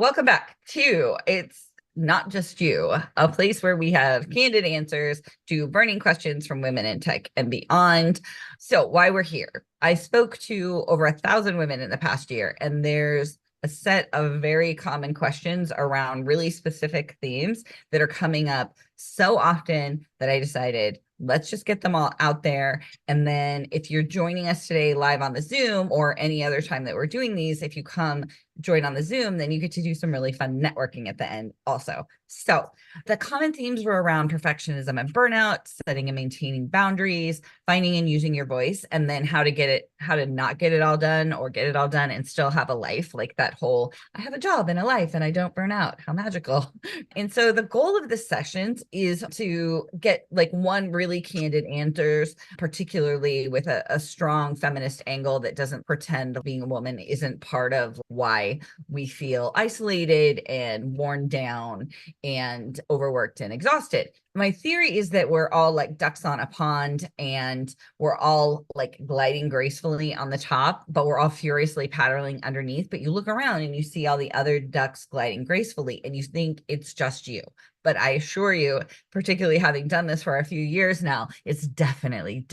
Welcome back to It's Not Just You, a place where we have candid answers to burning questions from women in tech and beyond. So, why we're here? I spoke to over 1,000 women in the past year, and there's a set of very common questions around really specific themes that are coming up so often that I decided let's just get them all out there. And then if you're joining us today live on the Zoom or any other time that we're doing these, if you come join on the Zoom, then you get to do some really fun networking at the end also. So the common themes were around perfectionism and burnout, setting and maintaining boundaries, finding and using your voice, and then how to not get it all done or get it all done and still have a life, like that whole, I have a job and a life and I don't burn out. How magical. And so the goal of the sessions is to get like one really candid answers, particularly with a strong feminist angle that doesn't pretend being a woman isn't part of why we feel isolated and worn down and overworked and exhausted. My theory is that we're all like ducks on a pond and we're all like gliding gracefully on the top, but we're all furiously paddling underneath. But you look around and you see all the other ducks gliding gracefully and you think it's just you. But I assure you, particularly having done this for a few years now, it's definitely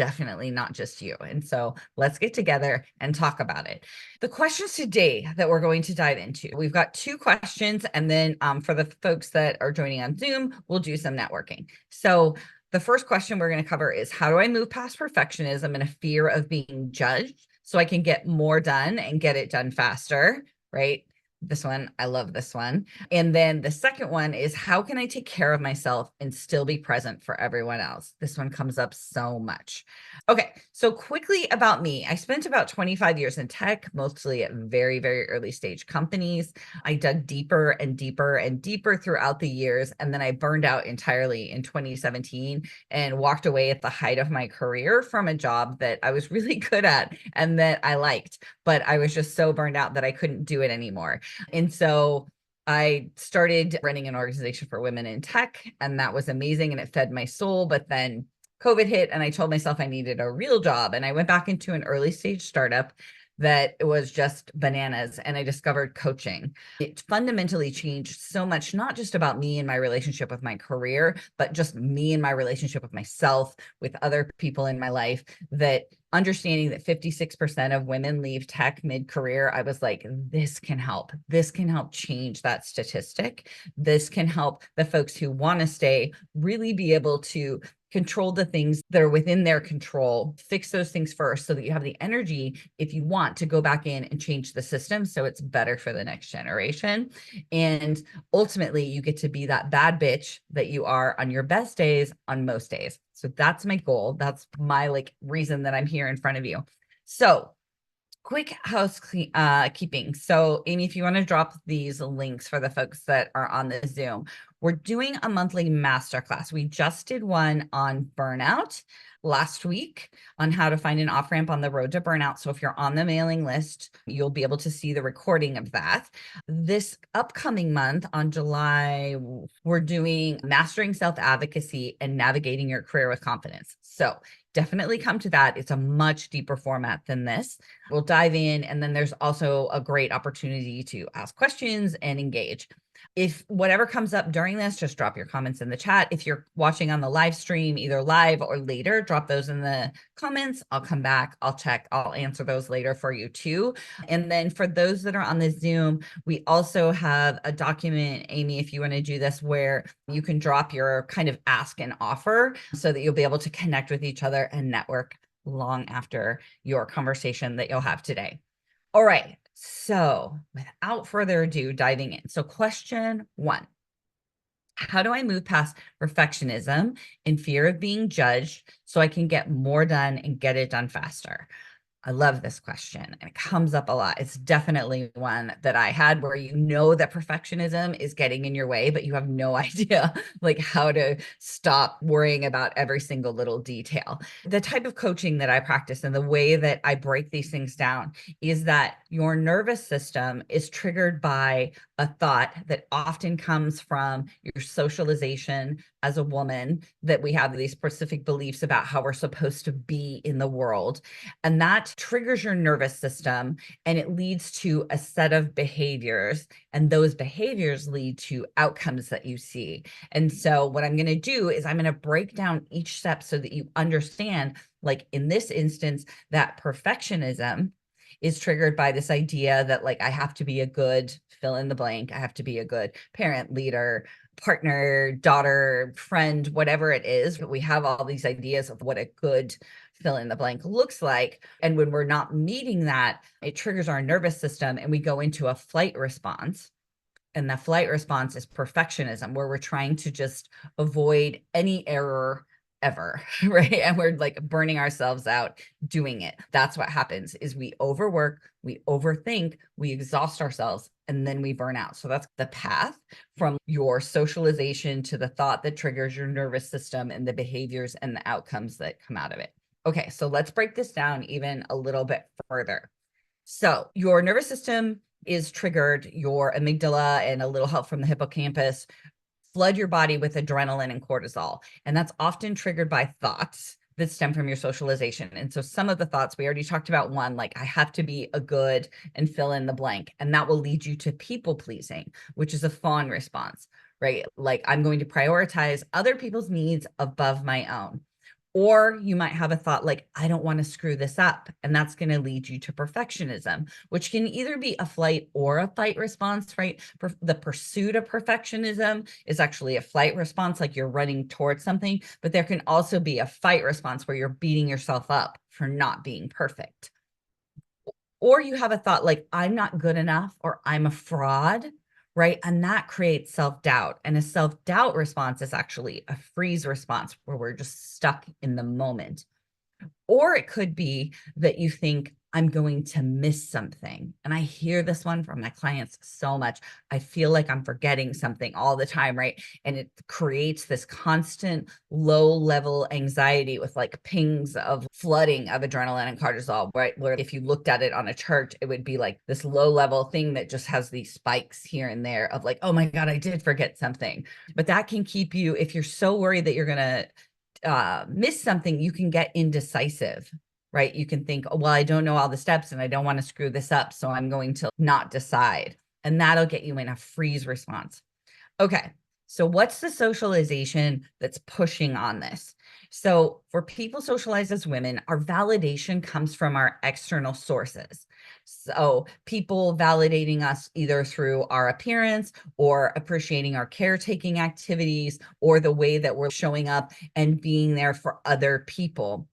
not just you. And so let's get together and talk about it. The questions today that we're going to dive into, we've got 2 questions. And then for the folks that are joining on Zoom, we'll do some networking. So the first question we're going to cover is, how do I move past perfectionism and a fear of being judged so I can get more done and get it done faster, right? This one, I love this one. And then the second one is, how can I take care of myself and still be present for everyone else? This one comes up so much. Okay, so quickly about me. I spent about 25 years in tech, mostly at very, very early stage companies. I dug deeper and deeper and deeper throughout the years. And then I burned out entirely in 2017 and walked away at the height of my career from a job that I was really good at and that I liked, but I was just so burned out that I couldn't do it anymore. And so I started running an organization for women in tech, and that was amazing. And it fed my soul. But then COVID hit, and I told myself I needed a real job. And I went back into an early stage startup that was just bananas. And I discovered coaching. It fundamentally changed so much, not just about me and my relationship with my career, but just me and my relationship with myself, with other people in my life, that understanding that 56% of women leave tech mid-career, I was like, this can help. This can help change that statistic. This can help the folks who want to stay really be able to control the things that are within their control, fix those things first so that you have the energy, if you want, to go back in and change the system so it's better for the next generation. And ultimately, you get to be that bad bitch that you are on your best days, on most days. So that's my goal. That's my reason that I'm here in front of you. So quick housekeeping. So Amy, if you want to drop these links for the folks that are on the Zoom, we're doing a monthly masterclass. We just did one on burnout last week on how to find an off-ramp on the road to burnout. So if you're on the mailing list, you'll be able to see the recording of that. This upcoming month on July, we're doing mastering self-advocacy and navigating your career with confidence. So definitely come to that. It's a much deeper format than this. We'll dive in, and then there's also a great opportunity to ask questions and engage. If whatever comes up during this, just drop your comments in the chat. If you're watching on the live stream, either live or later, drop those in the comments. I'll come back, I'll check, I'll answer those later for you too. And then for those that are on the Zoom, we also have a document, Amy, if you want to do this, where you can drop your kind of ask and offer so that you'll be able to connect with each other and network long after your conversation that you'll have today. All right. So without further ado, diving in. So question 1, how do I move past perfectionism and fear of being judged so I can get more done and get it done faster? I love this question, and it comes up a lot. It's definitely one that I had where you know that perfectionism is getting in your way, but you have no idea how to stop worrying about every single little detail. The type of coaching that I practice and the way that I break these things down is that your nervous system is triggered by a thought that often comes from your socialization as a woman, that we have these specific beliefs about how we're supposed to be in the world. And that triggers your nervous system, and it leads to a set of behaviors. And those behaviors lead to outcomes that you see. And so what I'm going to do is I'm going to break down each step so that you understand, like in this instance, that perfectionism is triggered by this idea that like I have to be a good fill in the blank. I have to be a good parent, leader, partner, daughter, friend, whatever it is. But we have all these ideas of what a good fill in the blank looks like. And when we're not meeting that, it triggers our nervous system and we go into a flight response. And the flight response is perfectionism, where we're trying to just avoid any error ever, right? And we're like burning ourselves out doing it. That's what happens is we overwork, we overthink, we exhaust ourselves, and then we burn out. So that's the path from your socialization to the thought that triggers your nervous system and the behaviors and the outcomes that come out of it. Okay, so let's break this down even a little bit further. So your nervous system is triggered, your amygdala and a little help from the hippocampus flood your body with adrenaline and cortisol. And that's often triggered by thoughts that stem from your socialization. And so some of the thoughts, we already talked about one, like I have to be a good and fill in the blank. And that will lead you to people pleasing, which is a fawn response, right? Like I'm going to prioritize other people's needs above my own. Or you might have a thought like, I don't want to screw this up. And that's going to lead you to perfectionism, which can either be a flight or a fight response, right? The pursuit of perfectionism is actually a flight response, like you're running towards something, but there can also be a fight response where you're beating yourself up for not being perfect. Or you have a thought like, I'm not good enough, or I'm a fraud, right? And that creates self-doubt. And a self-doubt response is actually a freeze response where we're just stuck in the moment. Or it could be that you think, I'm going to miss something. And I hear this one from my clients so much. I feel like I'm forgetting something all the time, right? And it creates this constant low level anxiety with like pings of flooding of adrenaline and cortisol, right? Where if you looked at it on a chart, it would be like this low level thing that just has these spikes here and there of like, oh my God, I did forget something. But that can keep you, if you're so worried that you're going to miss something, you can get indecisive, right? You can think, oh, well, I don't know all the steps and I don't want to screw this up, so I'm going to not decide. And that'll get you in a freeze response. Okay, so what's the socialization that's pushing on this? So for people socialized as women, our validation comes from our external sources. So people validating us either through our appearance or appreciating our caretaking activities or the way that we're showing up and being there for other people.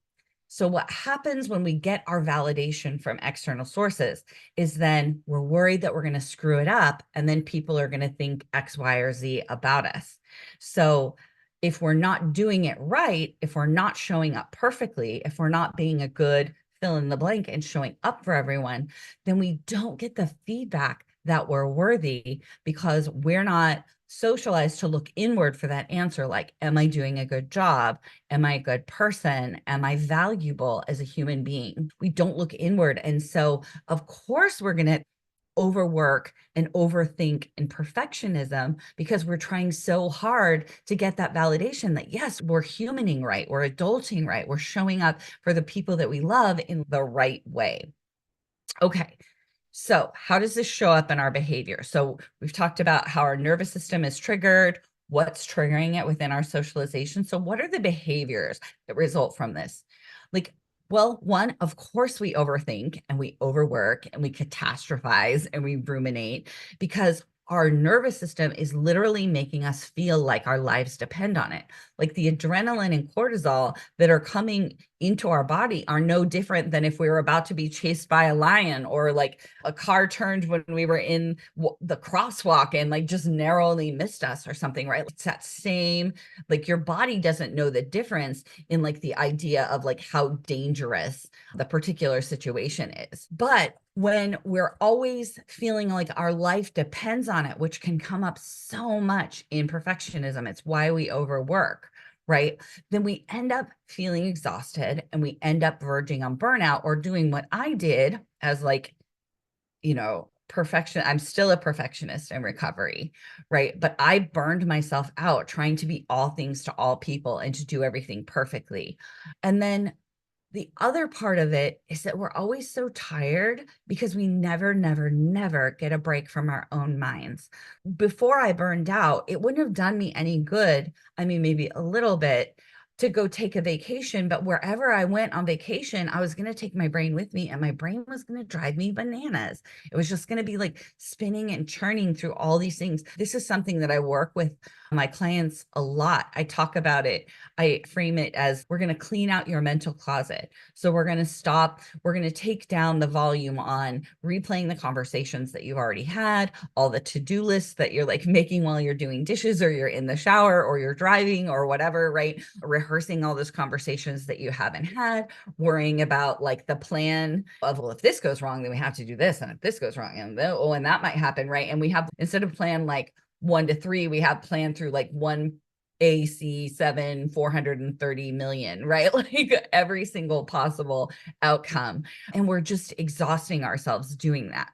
So what happens when we get our validation from external sources is then we're worried that we're going to screw it up, and then people are going to think X, Y, or Z about us. So if we're not doing it right, if we're not showing up perfectly, if we're not being a good fill in the blank and showing up for everyone, then we don't get the feedback that we're worthy because we're not socialized to look inward for that answer. Like, am I doing a good job? Am I a good person? Am I valuable as a human being? We don't look inward. And so, of course, we're going to overwork and overthink and perfectionism because we're trying so hard to get that validation that, yes, we're humaning right, we're adulting right, we're showing up for the people that we love in the right way. Okay. So how does this show up in our behavior? So we've talked about how our nervous system is triggered, what's triggering it within our socialization. So what are the behaviors that result from this? Like, well, one, of course, we overthink and we overwork and we catastrophize and we ruminate because our nervous system is literally making us feel like our lives depend on it. Like the adrenaline and cortisol that are coming into our body are no different than if we were about to be chased by a lion, or like a car turned when we were in the crosswalk and like just narrowly missed us or something, right? It's that same, like your body doesn't know the difference in like the idea of like how dangerous the particular situation is. But when we're always feeling like our life depends on it, which can come up so much in perfectionism, it's why we overwork, right? Then we end up feeling exhausted and we end up verging on burnout or doing what I did as like perfection. I'm still a perfectionist in recovery, right? But I burned myself out trying to be all things to all people and to do everything perfectly. And then the other part of it is that we're always so tired because we never, never, never get a break from our own minds. Before I burned out, it wouldn't have done me any good. I mean, maybe a little bit to go take a vacation, but wherever I went on vacation, I was going to take my brain with me and my brain was going to drive me bananas. It was just going to be like spinning and churning through all these things. This is something that I work with my clients a lot. I talk about it. I frame it as we're going to clean out your mental closet. So we're going to take down the volume on replaying the conversations that you've already had, all the to-do lists that you're like making while you're doing dishes or you're in the shower or you're driving or whatever, right? Rehearsing all those conversations that you haven't had, worrying about like the plan of, well, if this goes wrong, then we have to do this. And if this goes wrong, and that might happen, right? And we have, instead of plan like 1 to 3, we have planned through like 1AC7 430 million, right? Like every single possible outcome. And we're just exhausting ourselves doing that.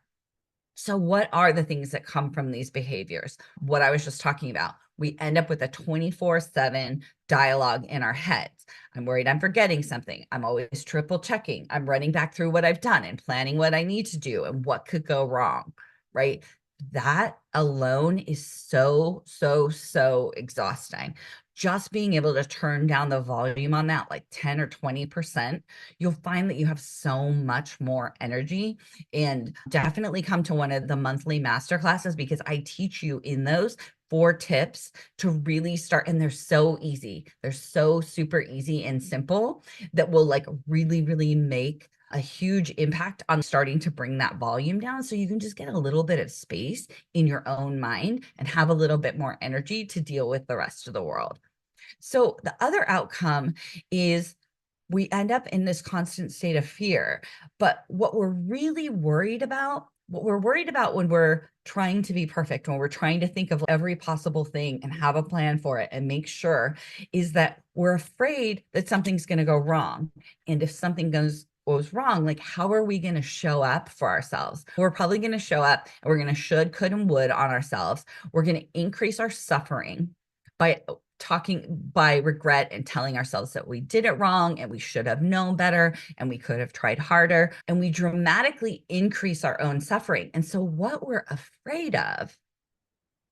So what are the things that come from these behaviors? What I was just talking about. We end up with a 24/7 dialogue in our heads. I'm worried I'm forgetting something. I'm always triple checking. I'm running back through what I've done and planning what I need to do and what could go wrong, right? That alone is so, so, so exhausting. Just being able to turn down the volume on that, like 10 or 20%, you'll find that you have so much more energy. And definitely come to one of the monthly masterclasses because I teach you in those 4 tips to really start. And they're so easy. They're so super easy and simple that will like really, really make a huge impact on starting to bring that volume down so you can just get a little bit of space in your own mind and have a little bit more energy to deal with the rest of the world. So the other outcome is we end up in this constant state of fear. But what we're really worried about, what we're worried about when we're trying to be perfect, when we're trying to think of every possible thing and have a plan for it and make sure, is that we're afraid that something's going to go wrong. And if something goes wrong, like how are we going to show up for ourselves? We're probably going to show up and we're going to should, could, and would on ourselves. We're going to increase our suffering by regret and telling ourselves that we did it wrong and we should have known better and we could have tried harder, and we dramatically increase our own suffering. And so what we're afraid of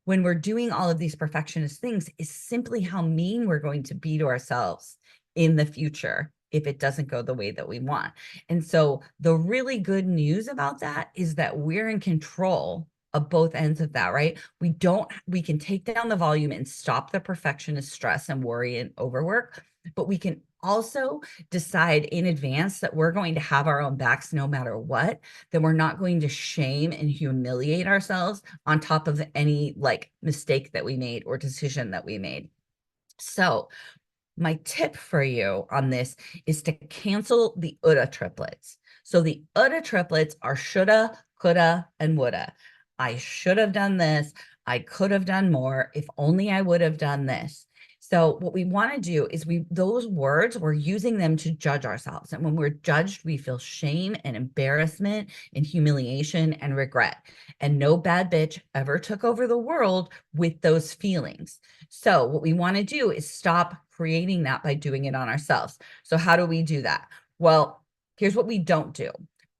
when we're doing all of these perfectionist things is simply how mean we're going to be to ourselves in the future if it doesn't go the way that we want. And so the really good news about that is that we're in control of both ends of that, right? We can take down the volume and stop the perfectionist stress and worry and overwork, but we can also decide in advance that we're going to have our own backs no matter what, that we're not going to shame and humiliate ourselves on top of any like mistake that we made or decision that we made. So my tip for you on this is to cancel the UDA triplets. So the UDA triplets are shoulda, coulda, and woulda. I should have done this. I could have done more. If only I would have done this. So what we want to do is those words, we're using them to judge ourselves. And when we're judged, we feel shame and embarrassment and humiliation and regret. And no bad bitch ever took over the world with those feelings. So what we want to do is stop creating that by doing it on ourselves. So how do we do that? Well, here's what we don't do.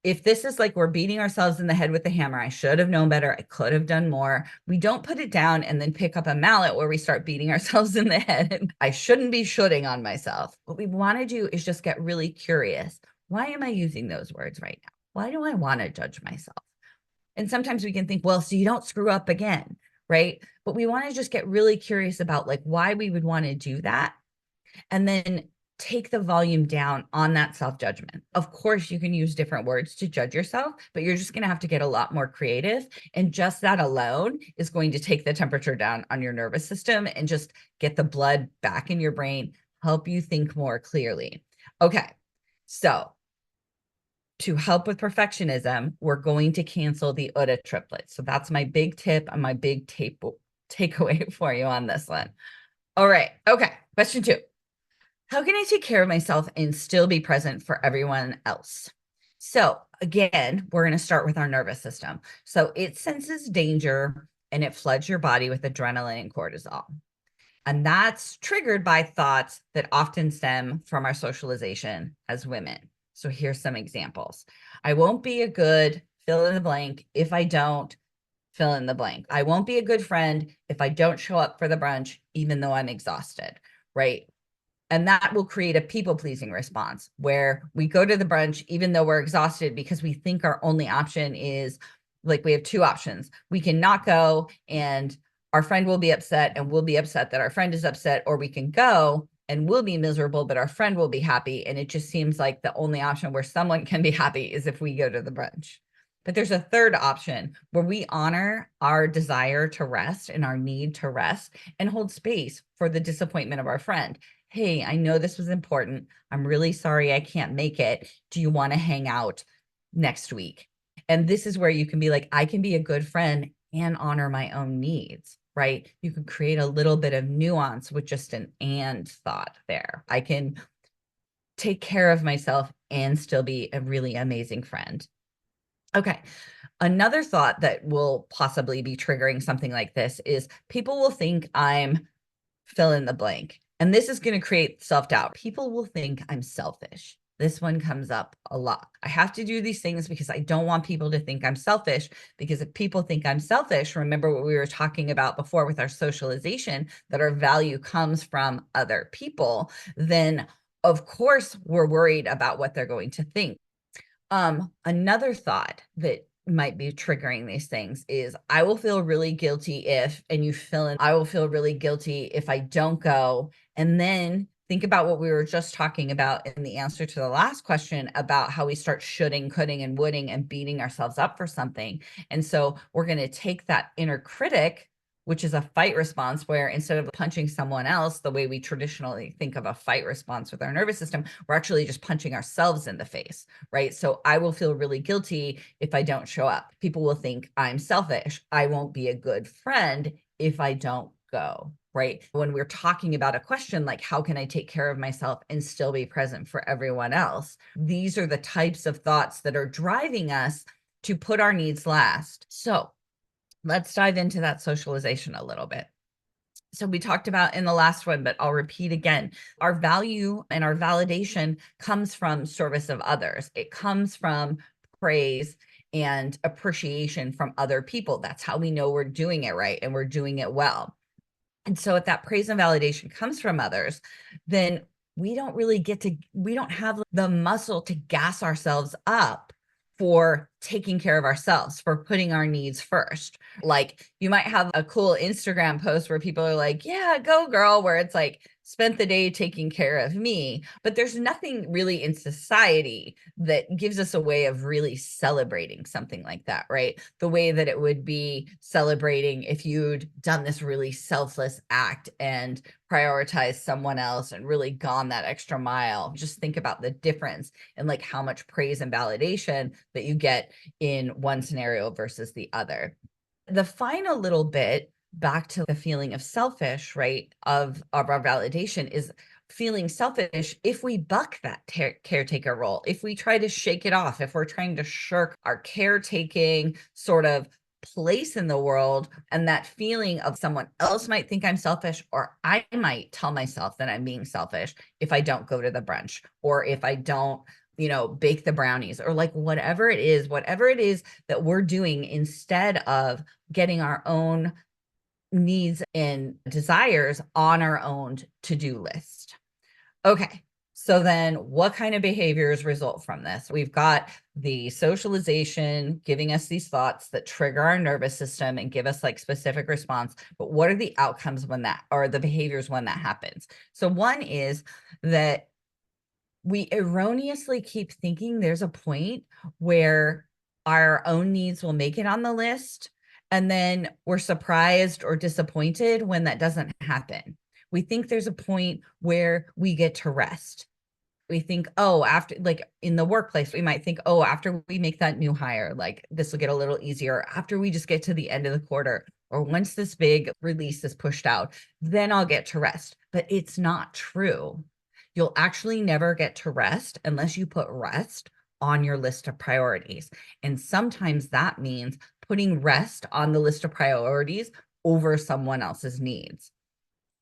If this is like we're beating ourselves in the head with the hammer, I should have known better, I could have done more, we don't put it down and then pick up a mallet where we start beating ourselves in the head. I shouldn't be shooting on myself. What we want to do is just get really curious. Why am I using those words right now? Why do I want to judge myself? And sometimes we can think, well, so you don't screw up again, right? But we want to just get really curious about like why we would want to do that. And then take the volume down on that self-judgment. Of course, you can use different words to judge yourself, but you're just going to have to get a lot more creative. And just that alone is going to take the temperature down on your nervous system and just get the blood back in your brain, help you think more clearly. Okay, so to help with perfectionism, we're going to cancel the UDA triplet. So that's my big tip and my big takeaway for you on this one. All right. Okay. Question 2. How can I take care of myself and still be present for everyone else? So again, we're going to start with our nervous system. So it senses danger and it floods your body with adrenaline and cortisol. And that's triggered by thoughts that often stem from our socialization as women. So here's some examples. I won't be a good fill in the blank if I don't fill in the blank. I won't be a good friend if I don't show up for the brunch, even though I'm exhausted, right? And that will create a people pleasing response where we go to the brunch, even though we're exhausted, because we think our only option is like we have two options. We can not go and our friend will be upset and we'll be upset that our friend is upset, or we can go and we'll be miserable, but our friend will be happy. And it just seems like the only option where someone can be happy is if we go to the brunch. But there's a third option where we honor our desire to rest and our need to rest and hold space for the disappointment of our friend. Hey, I know this was important. I'm really sorry I can't make it. Do you want to hang out next week? And this is where you can be like, I can be a good friend and honor my own needs, right? You can create a little bit of nuance with just an and thought there. I can take care of myself and still be a really amazing friend. Okay. Another thought that will possibly be triggering something like this is people will think I'm fill in the blank. And this is going to create self-doubt. People will think I'm selfish. This one comes up a lot. I have to do these things because I don't want people to think I'm selfish, because if people think I'm selfish, remember what we were talking about before with our socialization, that our value comes from other people, then of course we're worried about what they're going to think. Another thought that might be triggering these things is I will feel really guilty if, and you fill in, I will feel really guilty if I don't go. And then think about what we were just talking about in the answer to the last question about how we start shoulding, coulding, and woulding and beating ourselves up for something. And so we're going to take that inner critic, which is a fight response, where instead of punching someone else, the way we traditionally think of a fight response with our nervous system, we're actually just punching ourselves in the face, right? So I will feel really guilty if I don't show up. People will think I'm selfish. I won't be a good friend if I don't go, right? When we're talking about a question like, how can I take care of myself and still be present for everyone else? These are the types of thoughts that are driving us to put our needs last. So let's dive into that socialization a little bit. So we talked about in the last one, but I'll repeat again, our value and our validation comes from service of others. It comes from praise and appreciation from other people. That's how we know we're doing it right and we're doing it well. And so if that praise and validation comes from others, then we don't have the muscle to gas ourselves up for taking care of ourselves, for putting our needs first. Like you might have a cool Instagram post where people are like, yeah, go girl, where it's like, spent the day taking care of me. But there's nothing really in society that gives us a way of really celebrating something like that, right? The way that it would be celebrating if you'd done this really selfless act and prioritized someone else and really gone that extra mile. Just think about the difference in like how much praise and validation that you get in one scenario versus the other. The final little bit back to the feeling of selfish, right, of our validation is feeling selfish if we buck that caretaker role, if we try to shake it off, if we're trying to shirk our caretaking sort of place in the world, and that feeling of someone else might think I'm selfish, or I might tell myself that I'm being selfish if I don't go to the brunch, or if I don't bake the brownies, or like whatever it is that we're doing instead of getting our own needs and desires on our own to-do list. Okay. So then what kind of behaviors result from this? We've got the socialization giving us these thoughts that trigger our nervous system and give us like specific response. But what are the outcomes when that, or the behaviors when that happens? So one is that we erroneously keep thinking there's a point where our own needs will make it on the list, and then we're surprised or disappointed when that doesn't happen. We think there's a point where we get to rest. We think, oh, after, like in the workplace, we might think, oh, after we make that new hire, like this will get a little easier. After we just get to the end of the quarter, or once this big release is pushed out, then I'll get to rest. But it's not true. You'll actually never get to rest unless you put rest on your list of priorities. And sometimes that means putting rest on the list of priorities over someone else's needs.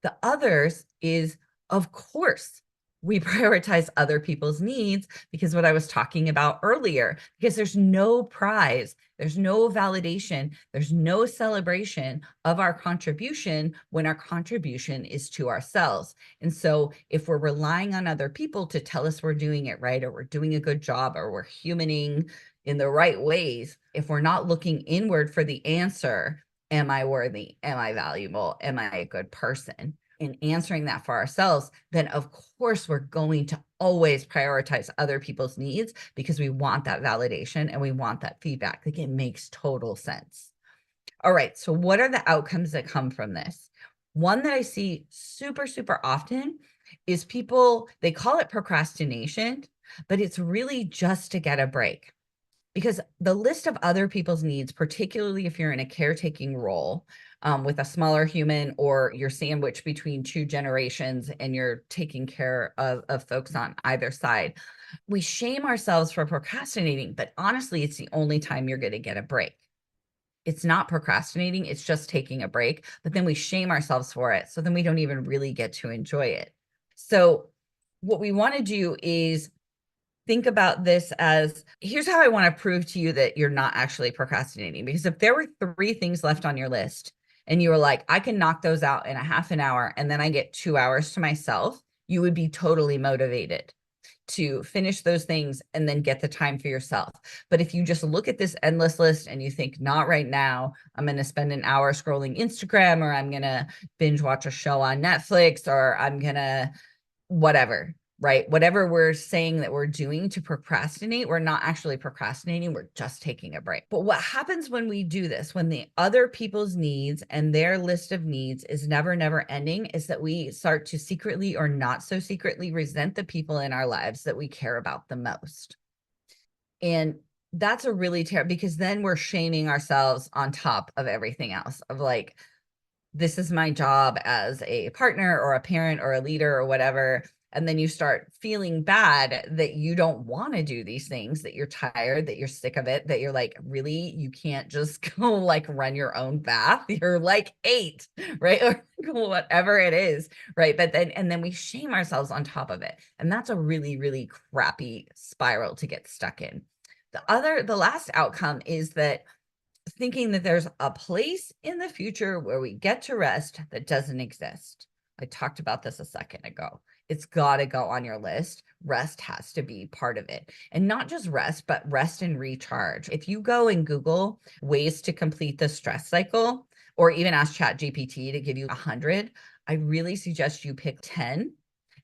The others is, of course, we prioritize other people's needs because what I was talking about earlier, because there's no prize, there's no validation, there's no celebration of our contribution when our contribution is to ourselves. And so if we're relying on other people to tell us we're doing it right, or we're doing a good job, or we're humaning in the right ways, if we're not looking inward for the answer, am I worthy? Am I valuable? Am I a good person? In answering that for ourselves, then of course we're going to always prioritize other people's needs because we want that validation and we want that feedback. Like, it makes total sense. All right, so what are the outcomes that come from this? One that I see super, super often is people, they call it procrastination, but it's really just to get a break. Because the list of other people's needs, particularly if you're in a caretaking role with a smaller human, or you're sandwiched between two generations and you're taking care of folks on either side, we shame ourselves for procrastinating, but honestly, it's the only time you're going to get a break. It's not procrastinating, it's just taking a break, but then we shame ourselves for it. So then we don't even really get to enjoy it. So what we want to do is think about this as, here's how I want to prove to you that you're not actually procrastinating. Because if there were 3 things left on your list and you were like, I can knock those out in a half an hour and then I get 2 hours to myself, you would be totally motivated to finish those things and then get the time for yourself. But if you just look at this endless list and you think, not right now, I'm going to spend an hour scrolling Instagram, or I'm going to binge watch a show on Netflix, or I'm going to whatever, right? Whatever we're saying that we're doing to procrastinate, we're not actually procrastinating, we're just taking a break. But what happens when we do this, when the other people's needs and their list of needs is never, never ending, is that we start to secretly or not so secretly resent the people in our lives that we care about the most. And that's a really terrible, because then we're shaming ourselves on top of everything else of like, this is my job as a partner or a parent or a leader or whatever. And then you start feeling bad that you don't want to do these things, that you're tired, that you're sick of it, that you're like, really, you can't just go like run your own bath. You're like 8, right? Or whatever it is, right? But then, and then we shame ourselves on top of it. And that's a really, really crappy spiral to get stuck in. The last outcome is that thinking that there's a place in the future where we get to rest that doesn't exist. I talked about this a second ago. It's got to go on your list. Rest has to be part of it. And not just rest, but rest and recharge. If you go and Google ways to complete the stress cycle, or even ask ChatGPT to give you 100, I really suggest you pick 10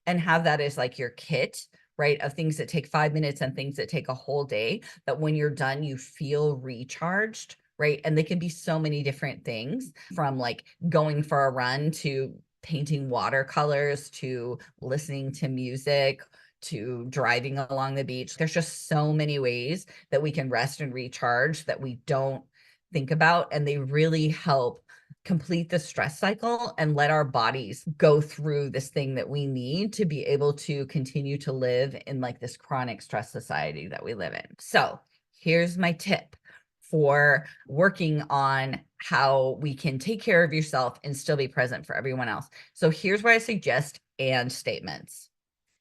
and have that as like your kit, right? Of things that take 5 minutes and things that take a whole day, that when you're done, you feel recharged, right? And they can be so many different things, from like going for a run to painting watercolors to listening to music to driving along the beach. There's just so many ways that we can rest and recharge that we don't think about. And they really help complete the stress cycle and let our bodies go through this thing that we need to be able to continue to live in like this chronic stress society that we live in. So here's my tip for working on how we can take care of yourself and still be present for everyone else. So here's where I suggest and statements.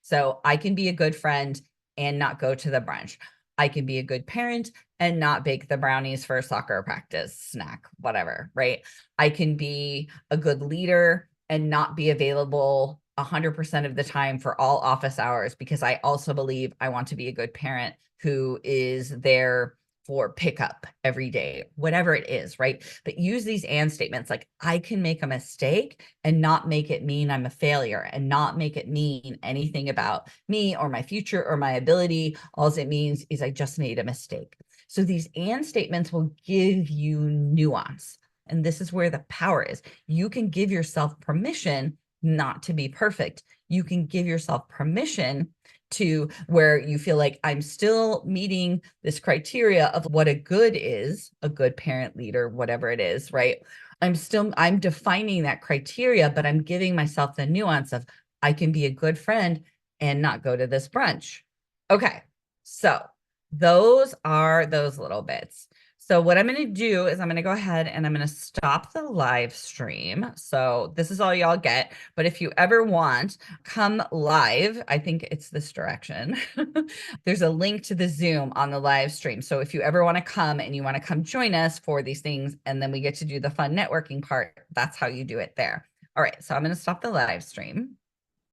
So I can be a good friend and not go to the brunch. I can be a good parent and not bake the brownies for soccer practice, snack, whatever, right? I can be a good leader and not be available 100% of the time for all office hours, because I also believe I want to be a good parent who is there for pickup every day, whatever it is, right? But use these and statements like, I can make a mistake and not make it mean I'm a failure, and not make it mean anything about me or my future or my ability. All it means is I just made a mistake. So these and statements will give you nuance. And this is where the power is. You can give yourself permission not to be perfect. You can give yourself permission to where you feel like, I'm still meeting this criteria of what a good is, a good parent, leader, whatever it is, right? I'm defining that criteria, but I'm giving myself the nuance of, I can be a good friend and not go to this brunch. Okay. So Those are those little bits. So what I'm going to do is I'm going to go ahead and I'm going to stop the live stream. So this is all y'all get. But if you ever want, come live. I think it's this direction. There's a link to the Zoom on the live stream. So if you ever want to come and you want to come join us for these things, and then we get to do the fun networking part, that's how you do it there. All right. So I'm going to stop the live stream.